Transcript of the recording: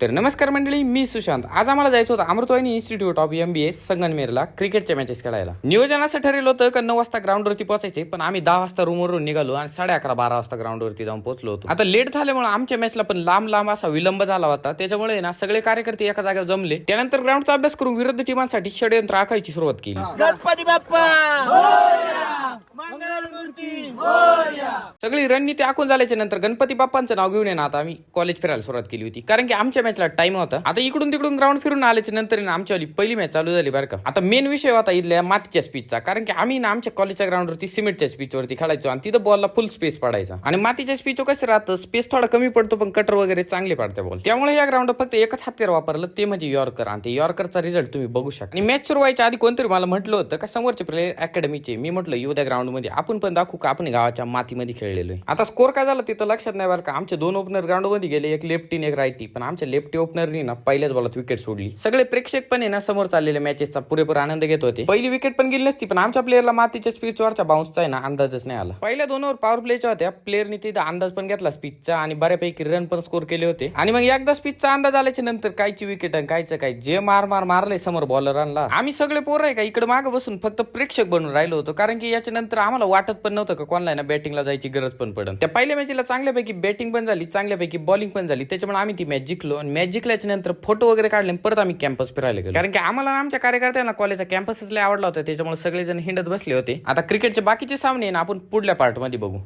तर नमस्कार मंडळी, मी सुशांत. आज आम्हाला जायचं होतं अमृतवाहिनी इन्स्टिट्यूट ऑफ MBA संगमनेरला क्रिकेटच्या मॅचेस खेळायला. नियोजन असं ठरलं होतं का 9 वाजता ग्राउंडवरती पोहोचायचे, पण आम्ही 10 वाजता रूमवरून निघालो आणि 11:30-12 वाजता ग्राउंडवरती जाऊन पोहोचलो होतो. आता लेट झाल्यामुळे आमच्या मॅचला पण लांब असा विलंब झाला होता. त्याच्यामुळे ना सगळे कार्यकर्ते एका जागेवर जमले. त्यानंतर ग्राउंडचा अभ्यास करून विरुद्ध टीमांसाठी षडयंत्र आखायची सुरुवात केली. गणपती बाप्पा सगळी रणनीती आखून झाल्याच्या नंतर गणपती बाप्पांचं नाव घेऊन आता आम्ही कॉलेज फिरायला सुरुवात केली होती, कारण की आमच्या मॅचला टाइम होता. आता इकडून तिकडून ग्राउंड फिरून आल्याच्या नंतर आमच्यावाली पहिली मॅच चालू झाली बरं का. आता मेन विषय होता इथल्या मातीच्या स्पीचचा, कारण की आम्ही ना आमच्या कॉलेजच्या ग्राउंडवरती सिमेंटच्या स्पीचवरती खेळायचो आणि तिथं बॉलला फुल स्पेस पडायचा. आणि मातीच्या स्पीच कसं राहतं, स्पेस थोडा कमी पडतो पण कटर वगैरे चांगले पडते बॉल. त्यामुळे या ग्राउंडवर फक्त एकच हत्यार वापरलं, ते म्हणजे यॉर्कर. आणि ते यॉर्करचा रिझल्ट तुम्ही बघू शकता. आणि मॅच सुरू व्हायच्या आधी कोणतरी मला म्हटलं होतं का समोरचे प्लेयर अकॅडमीचे. मी म्हटलं येऊ द्या ग्राउंड मध्ये, आपण पण दाखवू का आपण गावाच्या मातीमध्ये खेळलेलो आहे. आता स्कोर काय झाला तिथं लक्षात नाही बरं का. आमचे 2 ओपनर ग्राउंड मध्ये गेले, एक लेफ्टी एक राईटी. पण आमच्या लेफ्टी ओपनरनी ना पहिल्याच बॉलात विकेट सोडली. सगळे प्रेक्षक पण आहे ना समोर चाललेल्या मॅचेसचा पुरेपूर आनंद घेत होते. पहिली विकेट पण गेली नसती, पण आमच्या प्लेअरला मातीच्या स्पीचवरच्या बाउन्सचा आहे ना अंदाजच नाही आला. पहिल्या 2 ओव्हर पॉवर प्लेच्या होत्या. प्लेअरनी तिथं अंदाज पण घेतला स्पीचचा आणि बऱ्यापैकी रन पण स्कोर केले होते. आणि मग एकदा स्पीचचा अंदाज आल्याच्या नंतर कायची विकेट आणि कायचं काय जे मारले समोर बॉलरांना. आम्ही सगळे पोरं आहे का इकडे मागे बसून फक्त प्रेक्षक बनून राहिलो होतो, कारण की याच्या नंतर आम्हाला वाटत पण नव्हतं का कोणाला ना बॅटिंगला जायची गरज पण पडन. त्या पहिल्या मॅचला चांगल्यापैकी बॅटिंग पण झाली, चांगल्यापैकी बॉलिंग पण झाली. त्याच्यामुळे आम्ही ती मॅच जिंकलो. आणि मॅच जिंकल्याच्या नंतर फोटो वगैरे काढले, परत आम्ही कॅम्पस फिरायला गेलो, कारण की आम्हाला आमच्या कार्यकर्त्यांना कॉलेजचा कॅम्पसच लय आवडला होता. त्याच्यामुळे सगळेजण हिंडत बसले होते. आता क्रिकेटचे बाकीचे सामने ना आपण पुढल्या पार्ट मध्ये बघू.